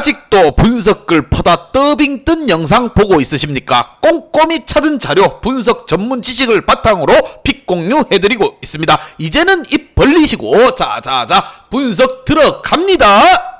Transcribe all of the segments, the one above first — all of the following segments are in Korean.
아직도 분석글 퍼다 더빙 뜬 영상 보고 있으십니까? 꼼꼼히 찾은 자료, 분석 전문 지식을 바탕으로 픽 공유해드리고 있습니다. 이제는 입 벌리시고 자자자 분석 들어갑니다.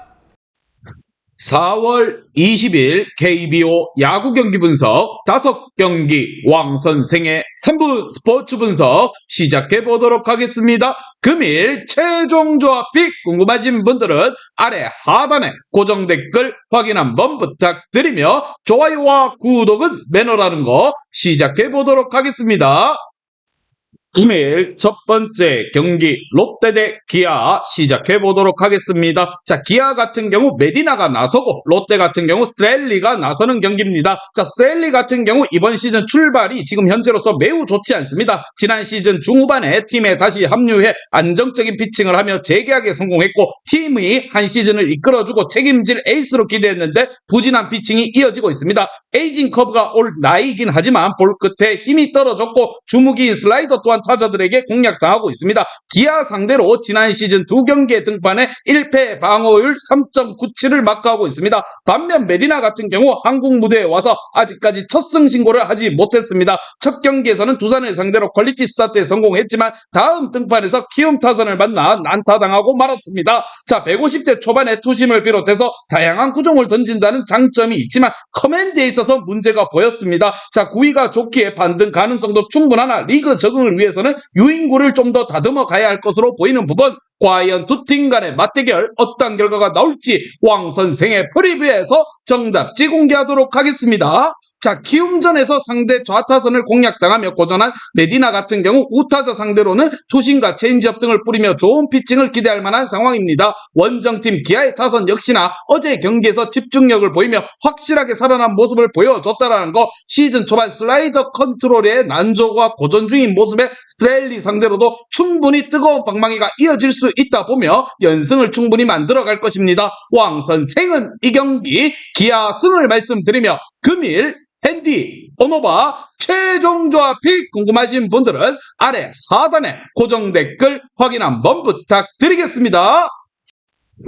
4월 20일 KBO 야구 경기 분석 5경기 왕 선생의 3분 스포츠 분석 시작해 보도록 하겠습니다. 금일 최종 조합 픽 궁금하신 분들은 아래 하단에 고정 댓글 확인 한번 부탁드리며 좋아요와 구독은 매너라는 거 시작해 보도록 하겠습니다. 금일 첫 번째 경기 롯데 대 기아 시작해 보도록 하겠습니다. 자, 기아 같은 경우 메디나가 나서고 롯데 같은 경우 스트렐리가 나서는 경기입니다. 자, 스트렐리 같은 경우 이번 시즌 출발이 지금 현재로서 매우 좋지 않습니다. 지난 시즌 중후반에 팀에 다시 합류해 안정적인 피칭을 하며 재계약에 성공했고 팀이 한 시즌을 이끌어주고 책임질 에이스로 기대했는데 부진한 피칭이 이어지고 있습니다. 에이징 커브가 올 나이긴 하지만 볼 끝에 힘이 떨어졌고 주무기인 슬라이더 또한 타자들에게 공략당하고 있습니다. 기아 상대로 지난 시즌 2경기에 등판해 1패 방어율 3.97을 마크하고 있습니다. 반면 메디나 같은 경우 한국 무대에 와서 아직까지 첫 승 신고를 하지 못했습니다. 첫 경기에서는 두산을 상대로 퀄리티 스타트에 성공했지만 다음 등판에서 키움 타선을 만나 난타당하고 말았습니다. 자, 150대 초반에 투심을 비롯해서 다양한 구종을 던진다는 장점이 있지만 커맨드에 있어서 문제가 보였습니다. 자, 구위가 좋기에 반등 가능성도 충분하나 리그 적응을 위해서는 유인구를 좀 더 다듬어 가야 할 것으로 보이는 부분, 과연 두 팀 간의 맞대결 어떤 결과가 나올지 왕 선생의 프리뷰에서 정답지 공개하도록 하겠습니다. 자, 키움전에서 상대 좌타선을 공략당하며 고전한 메디나 같은 경우 우타자 상대로는 투심과 체인지업 등을 뿌리며 좋은 피칭을 기대할 만한 상황입니다. 원정팀 기아의 타선 역시나 어제 경기에서 집중력을 보이며 확실하게 살아난 모습을 보여줬다라는 거, 시즌 초반 슬라이더 컨트롤의 난조가 고전 중인 모습에 스트렐리 상대로도 충분히 뜨거운 방망이가 이어질 수 있다 보며 연승을 충분히 만들어갈 것입니다. 왕 선생은 이 경기 기아 승을 말씀드리며 금일 핸디 오노바 최종 조합 픽 궁금하신 분들은 아래 하단에 고정 댓글 확인 한번 부탁드리겠습니다.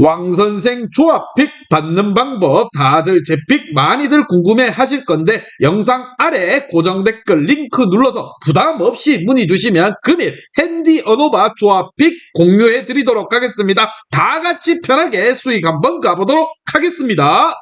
왕선생 조합픽 받는 방법 다들 제 픽 많이들 궁금해 하실 건데 영상 아래 고정 댓글 링크 눌러서 부담 없이 문의 주시면 금일 핸디 어노바 조합픽 공유해 드리도록 하겠습니다. 다 같이 편하게 수익 한번 가보도록 하겠습니다.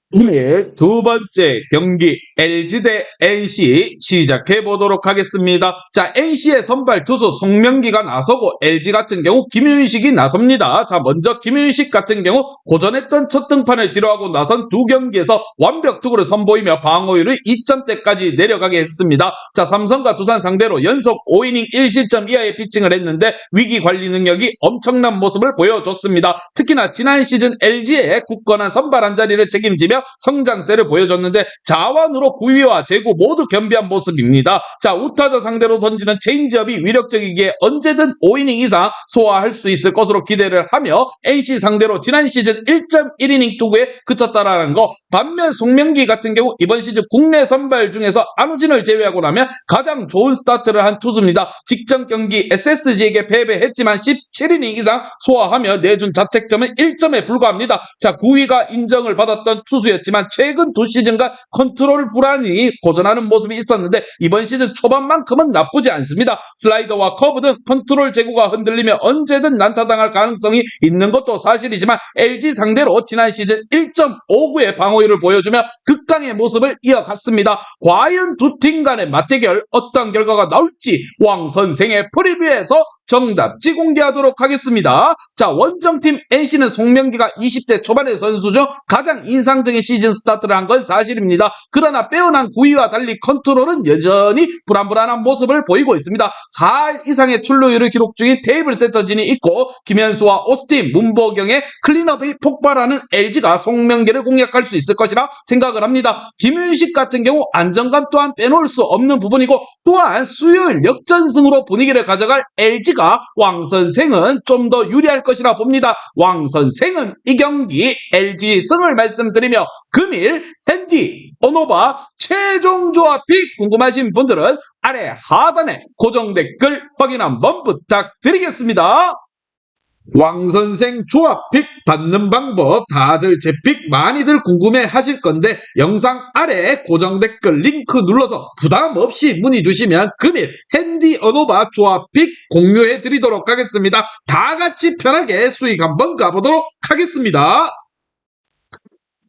금일 두 번째 경기 LG 대 NC 시작해 보도록 하겠습니다. 자, NC의 선발 투수 송명기가 나서고 LG 같은 경우 김윤식이 나섭니다. 자, 먼저 김윤식 같은 경우 고전했던 첫 등판을 뒤로하고 나선 두 경기에서 완벽 투구를 선보이며 방어율을 2점대까지 내려가게 했습니다. 자, 삼성과 두산 상대로 연속 5이닝 1실점 이하의 피칭을 했는데 위기 관리 능력이 엄청난 모습을 보여줬습니다. 특히나 지난 시즌 LG의 굳건한 선발 한 자리를 책임지며 성장세를 보여줬는데 자완으로 구위와 제구 모두 겸비한 모습입니다. 자, 우타자 상대로 던지는 체인지업이 위력적이기에 언제든 5이닝 이상 소화할 수 있을 것으로 기대를 하며 NC 상대로 지난 시즌 1.1이닝 투구에 그쳤다라는 거. 반면 송명기 같은 경우 이번 시즌 국내 선발 중에서 안우진을 제외하고 나면 가장 좋은 스타트를 한 투수입니다. 직전 경기 SSG에게 패배했지만 17이닝 이상 소화하며 내준 자책점은 1점에 불과합니다. 자, 구위가 인정을 받았던 투수 였지만 최근 두 시즌간 컨트롤 불안이 고전하는 모습이 있었는데 이번 시즌 초반만큼은 나쁘지 않습니다. 슬라이더와 커브 등 컨트롤 제구가 흔들리며 언제든 난타당할 가능성이 있는 것도 사실이지만 LG 상대로 지난 시즌 1.59의 방어율을 보여주며 극강의 모습을 이어갔습니다. 과연 두 팀 간의 맞대결 어떤 결과가 나올지 왕 선생의 프리뷰에서 정답지 공개하도록 하겠습니다. 자, 원정팀 NC는 송명기가 20대 초반의 선수 중 가장 인상적인 시즌 스타트를 한 건 사실입니다. 그러나 빼어난 구위와 달리 컨트롤은 여전히 불안불안한 모습을 보이고 있습니다. 4할 이상의 출루율을 기록 중인 테이블 세터진이 있고 김현수와 오스틴, 문보경의 클린업이 폭발하는 LG가 송명기를 공략할 수 있을 것이라 생각을 합니다. 김윤식 같은 경우 안정감 또한 빼놓을 수 없는 부분이고 또한 수요일 역전승으로 분위기를 가져갈 LG가 왕 선생은 좀 더 유리할 것이라 봅니다. 왕 선생은 이 경기 LG 승을 말씀드리며 금일 핸디 오노바 최종 조합 픽 궁금하신 분들은 아래 하단에 고정 댓글 확인 한번 부탁드리겠습니다. 왕선생 조합픽 받는 방법 다들 제 픽 많이들 궁금해 하실 건데 영상 아래 고정 댓글 링크 눌러서 부담 없이 문의 주시면 금일 핸디 언어바 조합픽 공유해 드리도록 하겠습니다. 다 같이 편하게 수익 한번 가보도록 하겠습니다.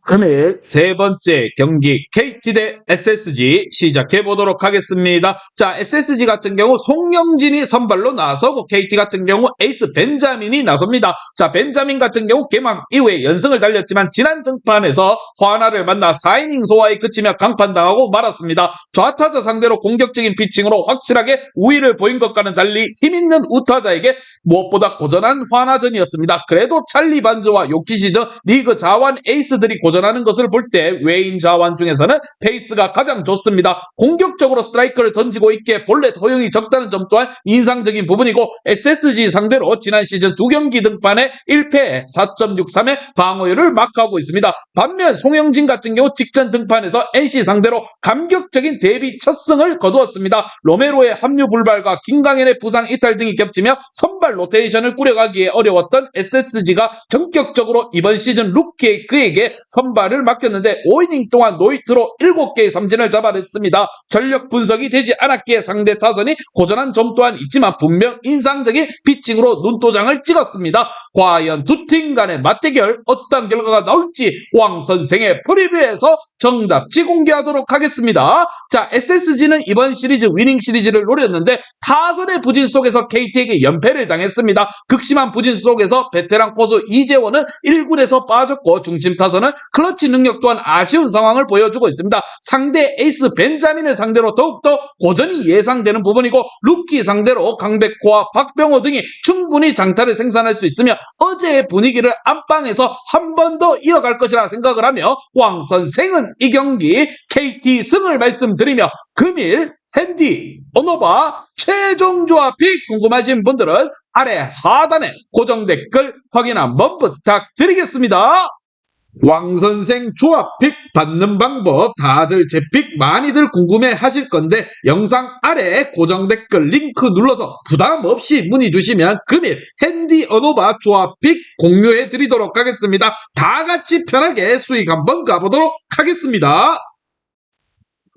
금일 세 번째 경기 KT 대 SSG 시작해 보도록 하겠습니다. 자, SSG 같은 경우 송영진이 선발로 나서고 KT 같은 경우 에이스 벤자민이 나섭니다. 자, 벤자민 같은 경우 개막 이후에 연승을 달렸지만 지난 등판에서 화나를 만나 4이닝 소화에 그치며 강판당하고 말았습니다. 좌타자 상대로 공격적인 피칭으로 확실하게 우위를 보인 것과는 달리 힘있는 우타자에게 무엇보다 고전한 화나전이었습니다. 그래도 찰리 반즈와 요키시 등 리그 자완 에이스들이 고전하는 것을 볼 때 외인 자완 중에서는 페이스가 가장 좋습니다. 공격적으로 스트라이크를 던지고 있기에 볼넷 허용이 적다는 점 또한 인상적인 부분이고 SSG 상대로 지난 시즌 2경기 등판에 1패 4.63의 방어율을 마크하고 있습니다. 반면 송영진 같은 경우 직전 등판에서 NC 상대로 감격적인 데뷔 첫 승을 거두었습니다. 로메로의 합류 불발과 김강현의 부상 이탈 등이 겹치며 선발 로테이션을 꾸려가기에 어려웠던 SSG가 전격적으로 이번 시즌 루키의 그에게 선발을 맡겼는데 5이닝 동안 노히트로 7개의 삼진을 잡아냈습니다. 전력 분석이 되지 않았기에 상대 타선이 고전한 점 또한 있지만 분명 인상적인 피칭으로 눈도장을 찍었습니다. 과연 두 팀 간의 맞대결 어떤 결과가 나올지 왕 선생의 프리뷰에서 정답지 공개하도록 하겠습니다. 자, SSG는 이번 시리즈 위닝 시리즈를 노렸는데 타선의 부진 속에서 KT에게 연패를 당했습니다. 극심한 부진 속에서 베테랑 포수 이재원은 1군에서 빠졌고 중심 타선은 클러치 능력 또한 아쉬운 상황을 보여주고 있습니다. 상대 에이스 벤자민을 상대로 더욱더 고전이 예상되는 부분이고 루키 상대로 강백호와 박병호 등이 충분히 장타를 생산할 수 있으며 어제의 분위기를 안방에서 한 번 더 이어갈 것이라 생각을 하며 왕 선생은 이 경기 KT 승을 말씀드리며 금일 핸디 언어바 최종 조합이 궁금하신 분들은 아래 하단에 고정 댓글 확인 한번 부탁드리겠습니다. 왕선생 조합픽 받는 방법 다들 제 픽 많이들 궁금해 하실 건데 영상 아래 고정 댓글 링크 눌러서 부담 없이 문의 주시면 금일 핸디 언어바 조합픽 공유해 드리도록 하겠습니다. 다 같이 편하게 수익 한번 가보도록 하겠습니다.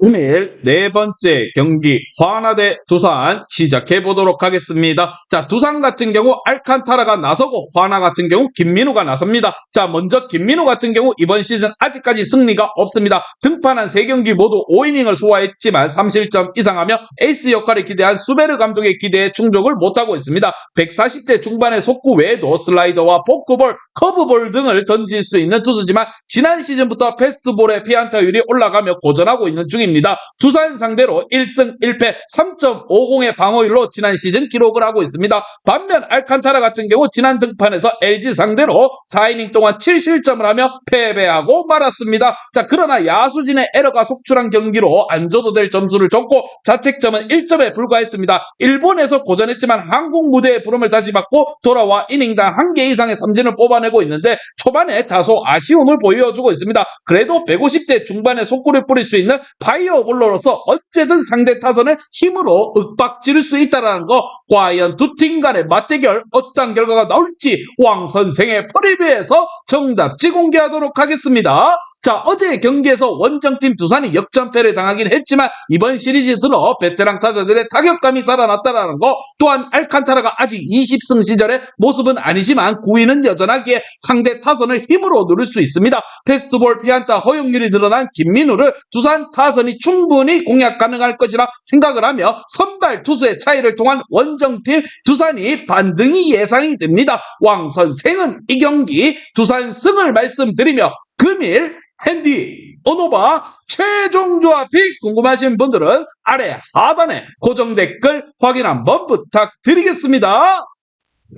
금일 네 번째 경기 화나 대 두산 시작해 보도록 하겠습니다. 자, 두산 같은 경우 알칸타라가 나서고 화나 같은 경우 김민우가 나섭니다. 자, 먼저 김민우 같은 경우 이번 시즌 아직까지 승리가 없습니다. 등판한 3경기 모두 5이닝을 소화했지만 3실점 이상하며 에이스 역할을 기대한 수베르 감독의 기대에 충족을 못하고 있습니다. 140대 중반의 속구 외에도 슬라이더와 포크볼, 커브볼 등을 던질 수 있는 투수지만 지난 시즌부터 패스트볼의 피안타율이 올라가며 고전하고 있는 중입니다. 두산 상대로 1승 1패 3.50의 방어율로 지난 시즌 기록을 하고 있습니다. 반면 알칸타라 같은 경우 지난 등판에서 LG 상대로 4이닝 동안 7실점을 하며 패배하고 말았습니다. 자, 그러나 야수진의 에러가 속출한 경기로 안 줘도 될 점수를 줬고 자책점은 1점에 불과했습니다. 일본에서 고전했지만 한국 무대의 부름을 다시 받고 돌아와 이닝당 1개 이상의 삼진을 뽑아내고 있는데 초반에 다소 아쉬움을 보여주고 있습니다. 그래도 150대 중반의 속구를 뿌릴 수 있는 파이어볼러로서 언제든 상대 타선을 힘으로 윽박지를 수 있다는 거, 과연 두 팀 간의 맞대결 어떤 결과가 나올지 왕 선생의 프리뷰에서 정답지 공개하도록 하겠습니다. 자, 어제 경기에서 원정팀 두산이 역전패를 당하긴 했지만 이번 시리즈 들어 베테랑 타자들의 타격감이 살아났다는 거, 또한 알칸타라가 아직 20승 시절의 모습은 아니지만 9위는 여전하기에 상대 타선을 힘으로 누를 수 있습니다. 패스트볼 피안타 허용률이 늘어난 김민우를 두산 타선이 충분히 공략 가능할 것이라 생각을 하며 선발 투수의 차이를 통한 원정팀 두산이 반등이 예상이 됩니다. 왕 선생은 이 경기 두산 승을 말씀드리며 금일 핸디 언어바 최종 조합이 궁금하신 분들은 아래 하단에 고정 댓글 확인 한번 부탁드리겠습니다.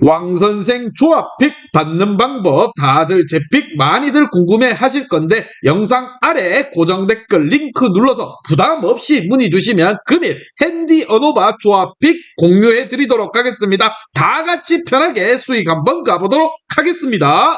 왕선생 조합픽 받는 방법 다들 제 픽 많이들 궁금해 하실 건데 영상 아래 고정 댓글 링크 눌러서 부담 없이 문의 주시면 금일 핸디 언어바 조합픽 공유해 드리도록 하겠습니다. 다 같이 편하게 수익 한번 가보도록 하겠습니다.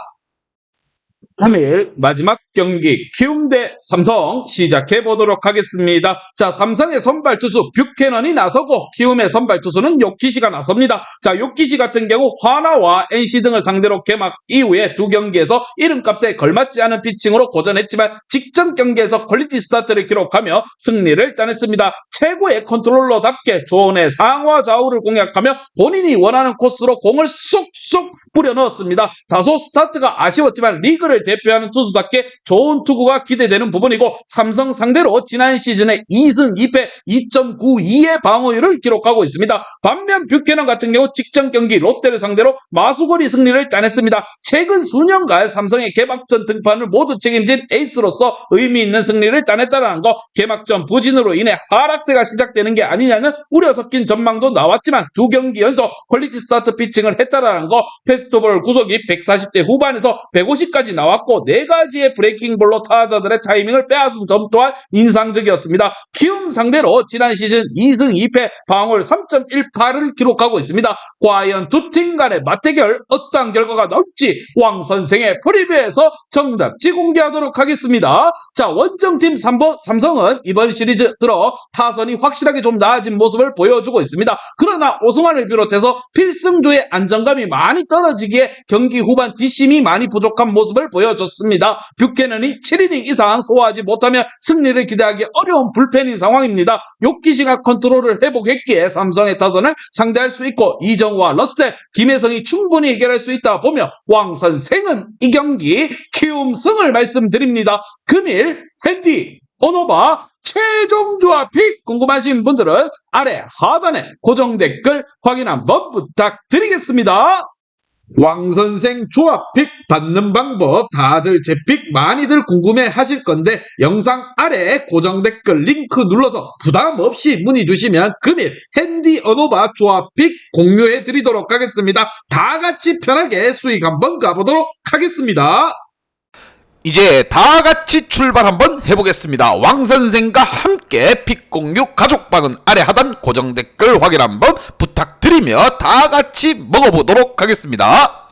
3일 마지막 경기 키움 대 삼성 시작해 보도록 하겠습니다. 자, 삼성의 선발 투수 뷰캐넌이 나서고 키움의 선발 투수는 요키시가 나섭니다. 자, 요키시 같은 경우 화나와 NC 등을 상대로 개막 이후에 두 경기에서 이름값에 걸맞지 않은 피칭으로 고전했지만 직전 경기에서 퀄리티 스타트를 기록하며 승리를 따냈습니다. 최고의 컨트롤러답게 조언의 상와 좌우를 공략하며 본인이 원하는 코스로 공을 쏙쏙 뿌려 넣었습니다. 다소 스타트가 아쉬웠지만 리그를 대표하는 투수답게 좋은 투구가 기대되는 부분이고 삼성 상대로 지난 시즌에 2승 2패 2.92의 방어율을 기록하고 있습니다. 반면 뷰캐넌 같은 경우 직전 경기 롯데를 상대로 마수거리 승리를 따냈습니다. 최근 수년간 삼성의 개막전 등판을 모두 책임진 에이스로서 의미 있는 승리를 따냈다는 거, 개막전 부진으로 인해 하락세가 시작되는 게 아니냐는 우려 섞인 전망도 나왔지만 두 경기 연속 퀄리티 스타트 피칭을 했다라는 거, 패스트볼 구속이 140대 후반에서 150까지 나왔고 4가지의 브레이킹볼로 타자들의 타이밍을 빼앗은 점 또한 인상적이었습니다. 키움 상대로 지난 시즌 2승 2패 방어율 3.18을 기록하고 있습니다. 과연 두 팀 간의 맞대결 어떠한 결과가 나올지 왕 선생의 프리뷰에서 정답지 공개하도록 하겠습니다. 자, 원정팀 삼성은 이번 시리즈 들어 타선이 확실하게 좀 나아진 모습을 보여주고 있습니다. 그러나 오승환을 비롯해서 필승조의 안정감이 많이 떨어지기에 경기 후반 뒷심이 많이 부족한 모습을 보여줬습니다. 뷰캐넌이 7이닝 이상 소화하지 못하면 승리를 기대하기 어려운 불펜인 상황입니다. 요키시가 컨트롤을 회복했기에 삼성의 타선을 상대할 수 있고 이정우와 러셀, 김혜성이 충분히 해결할 수 있다 보며 왕 선생은 이 경기 키움 승을 말씀드립니다. 금일 핸디 오노바 최종 조합이 궁금하신 분들은 아래 하단에 고정 댓글 확인 한번 부탁드리겠습니다. 왕선생 조합픽 받는 방법 다들 제 픽 많이들 궁금해 하실 건데 영상 아래 고정 댓글 링크 눌러서 부담 없이 문의 주시면 금일 핸디 어노바 조합픽 공유해 드리도록 하겠습니다. 다 같이 편하게 수익 한번 가보도록 하겠습니다. 이제 다 같이 출발 한번 해보겠습니다. 왕선생과 함께 픽 공유 가족방은 아래 하단 고정 댓글 확인 한번 부탁드리며 다 같이 먹어보도록 하겠습니다.